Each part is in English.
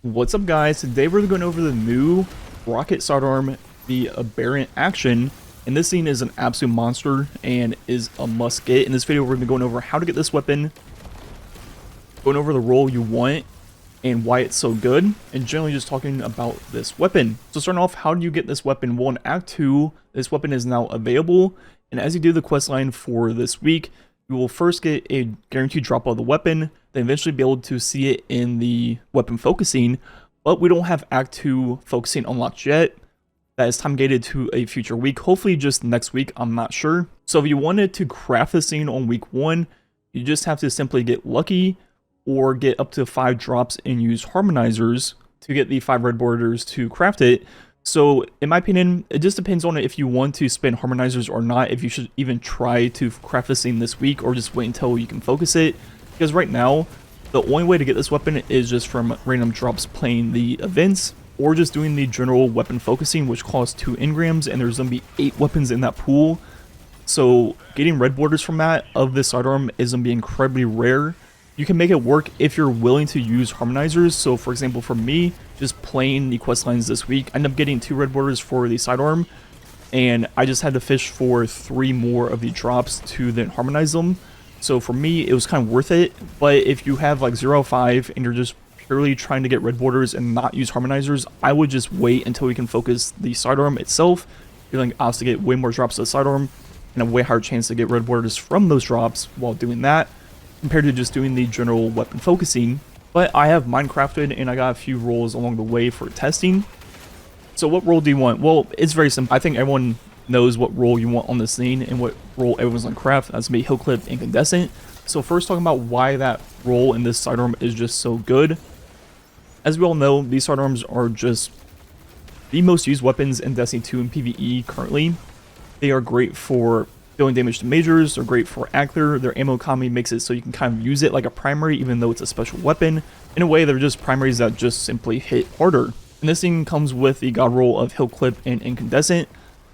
What's up, guys? Today we're going over the new rocket sidearm, the Aberrant action, and this scene is an absolute monster and is a must get. In this video we're going to be going over how to get this weapon, going over the role you want and why it's so good, and generally just talking about this weapon. So starting off, how do you get this weapon? Well, in Act 2, this weapon is now available, and as you do the quest line for this week, you will first get a guaranteed drop of the weapon, then eventually be able to see it in the weapon focusing, but we don't have Act 2 focusing unlocked yet. That is time gated to a future week, hopefully just next week, I'm not sure. So if you wanted to craft the scene on week 1, you just have to simply get lucky or get up to 5 drops and use harmonizers to get the 5 red borders to craft it. So in my opinion, it just depends on if you want to spend harmonizers or not, if you should even try to craft the scene this week or just wait until you can focus it. Because right now, the only way to get this weapon is just from random drops playing the events or just doing the general weapon focusing, which costs 2 engrams, and there's going to be 8 weapons in that pool. So getting red borders from that of this sidearm is going to be incredibly rare. You can make it work if you're willing to use harmonizers. So for example, for me, just playing the quest lines this week, I ended up getting 2 red borders for the sidearm, and I just had to fish for 3 more of the drops to then harmonize them. So for me, it was kind of worth it. But if you have like 0.5 and you're just purely trying to get red borders and not use harmonizers, I would just wait until you can focus the sidearm itself. You're going to obviously get way more drops of the sidearm and a way higher chance to get red borders from those drops while doing that, compared to just doing the general weapon focusing. But I have mine crafted and I got a few roles along the way for testing. So what role do you want? Well, it's very simple. I think everyone knows what role you want on the scene and what role everyone's gonna craft. That's gonna be Hill Clip, Incandescent. So first, talking about why that role in this sidearm is just so good. As we all know, these sidearms are just the most used weapons in Destiny 2 and PvE currently. They are great for dealing damage to majors, they're great for Actor, their ammo economy makes it so you can kind of use it like a primary even though it's a special weapon. In a way, they're just primaries that just simply hit harder. And this thing comes with the god roll of Hill Clip and Incandescent,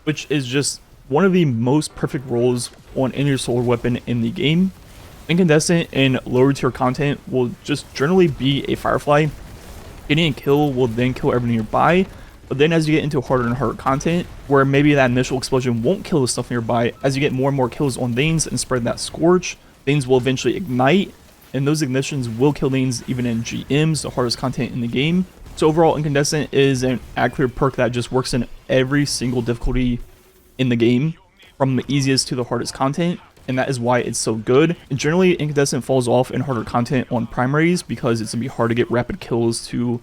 which is just one of the most perfect rolls on any solar weapon in the game. Incandescent and lower tier content will just generally be a Firefly. Getting a kill will then kill everyone nearby. But then as you get into harder and harder content, where maybe that initial explosion won't kill the stuff nearby, as you get more and more kills on Veins and spread that Scorch, Veins will eventually ignite, and those ignitions will kill Veins even in GMs, the hardest content in the game. So overall, Incandescent is an accurate perk that just works in every single difficulty in the game, from the easiest to the hardest content, and that is why it's so good. And generally, Incandescent falls off in harder content on primaries because it's going to be hard to get rapid kills to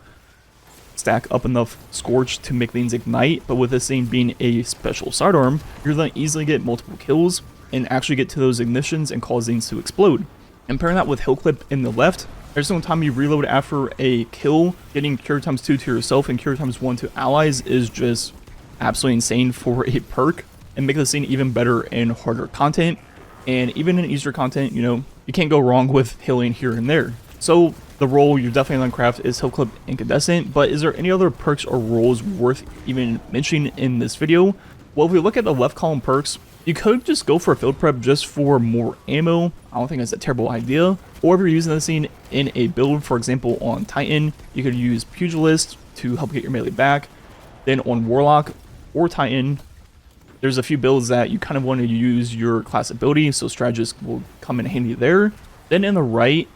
stack up enough Scorch to make things ignite. But with this thing being a special sidearm, you're going to easily get multiple kills and actually get to those ignitions and cause things to explode. And pairing that with Hill Clip in the left, every single time you reload after a kill, getting Cure ×2 to yourself and Cure ×1 to allies is just absolutely insane for a perk, and make the scene even better in harder content. And even in easier content, you know, you can't go wrong with healing here and there. So the role you're definitely going to craft is Hill Clip Incandescent, but is there any other perks or roles worth even mentioning in this video? Well, if we look at the left column perks, you could just go for a field prep just for more ammo. I don't think that's a terrible idea. Or if you're using this scene in a build, for example on Titan, you could use Pugilist to help get your melee back. Then on Warlock or Titan, there's a few builds that you kind of want to use your class ability, so Strategist will come in handy there. Then in the right,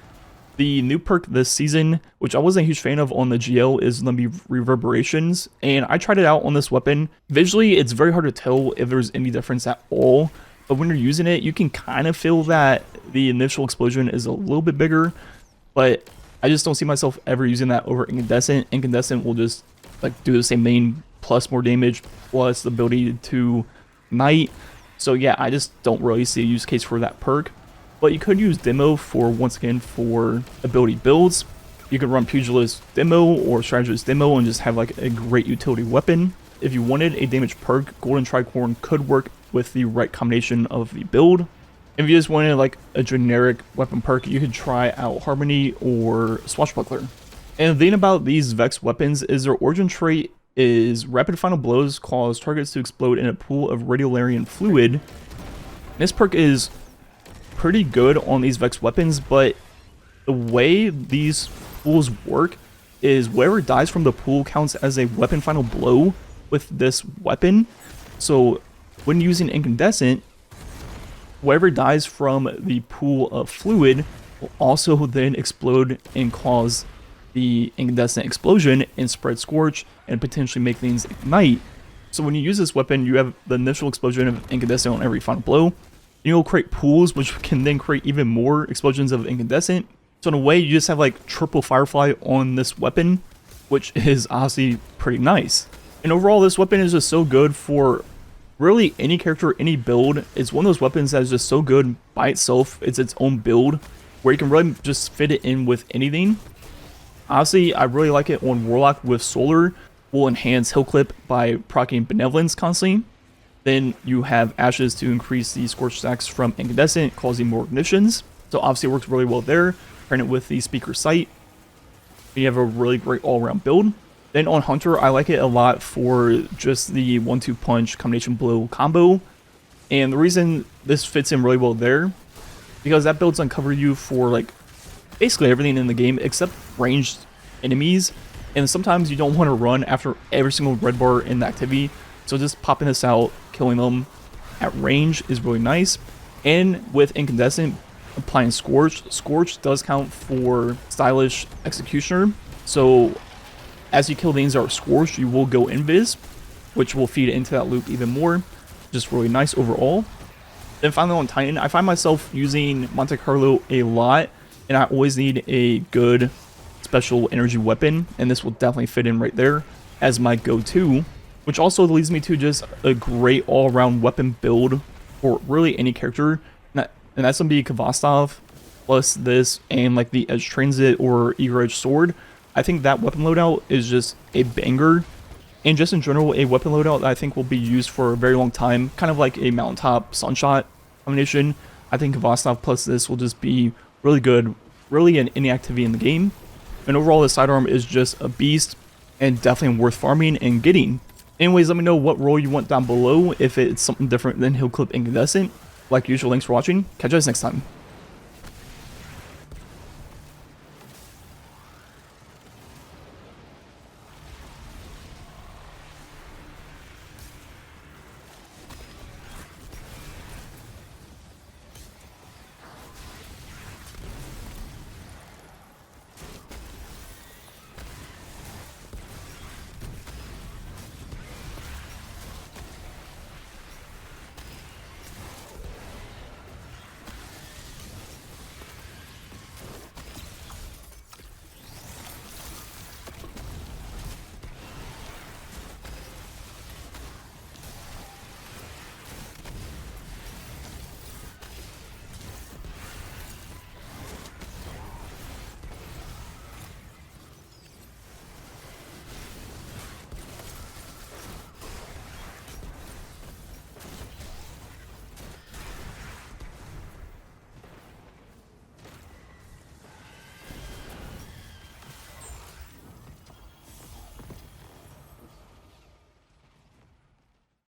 the new perk this season, which I wasn't a huge fan of on the GL, is going to be Reverberations, and I tried it out on this weapon. Visually, it's very hard to tell if there's any difference at all, but when you're using it, you can kind of feel that the initial explosion is a little bit bigger, but I just don't see myself ever using that over Incandescent. Incandescent will just like do the same thing, plus more damage, plus the ability to ignite. So yeah, I just don't really see a use case for that perk. But you could use Demo for, once again, for ability builds. You could run Pugilist Demo or Strategist Demo and just have like a great utility weapon. If you wanted a damage perk, Golden Tricorn could work with the right combination of the build. If you just wanted like a generic weapon perk, you could try out Harmony or Swashbuckler. And the thing about these Vex weapons is their origin trait is Rapid Final Blows cause targets to explode in a pool of Radiolarian fluid. This perk is pretty good on these Vex weapons, but the way these pools work is whatever dies from the pool counts as a weapon final blow with this weapon. So when using incandescent, whatever dies from the pool of fluid will also then explode and cause the incandescent explosion and spread scorch and potentially make things ignite. So when you use this weapon, you have the initial explosion of incandescent on every final blow. You'll create pools, which can then create even more explosions of incandescent. So in a way, you just have like triple Firefly on this weapon, which is honestly pretty nice. And overall, this weapon is just so good for really any character, any build. It's one of those weapons that is just so good by itself. It's its own build where you can really just fit it in with anything. Honestly, I really like it on Warlock with Solar. Will enhance Hill Clip by proccing Benevolence constantly. Then you have Ashes to increase the Scorch stacks from Incandescent, causing more ignitions. So obviously it works really well there. Pairing it with the Speaker Sight, you have a really great all-around build. Then on Hunter, I like it a lot for just the 1-2 punch combination blow combo. And the reason this fits in really well there, because that build's uncover you for like basically everything in the game except ranged enemies. And sometimes you don't want to run after every single red bar in the activity. So just popping this out, killing them at range is really nice. And with Incandescent, applying Scorch. Scorch does count for Stylish Executioner. So as you kill things that are scorched, you will go invis, which will feed into that loop even more. Just really nice overall. Then finally on Titan, I find myself using Monte Carlo a lot, and I always need a good special energy weapon, and this will definitely fit in right there as my go-to, which also leads me to just a great all-around weapon build for really any character, and that's gonna be Kvastov plus this and like the Edge Transit or Eager Edge Sword. I think that weapon loadout is just a banger, and just in general a weapon loadout that I think will be used for a very long time, kind of like a Mountaintop Sunshot combination. I think Kvastov plus this will just be really good, really in any activity in the game. And overall, the sidearm is just a beast and definitely worth farming and getting. Anyways, let me know what role you want down below if it's something different than Hill Clip Incandescent. Like usual, thanks for watching. Catch you guys next time.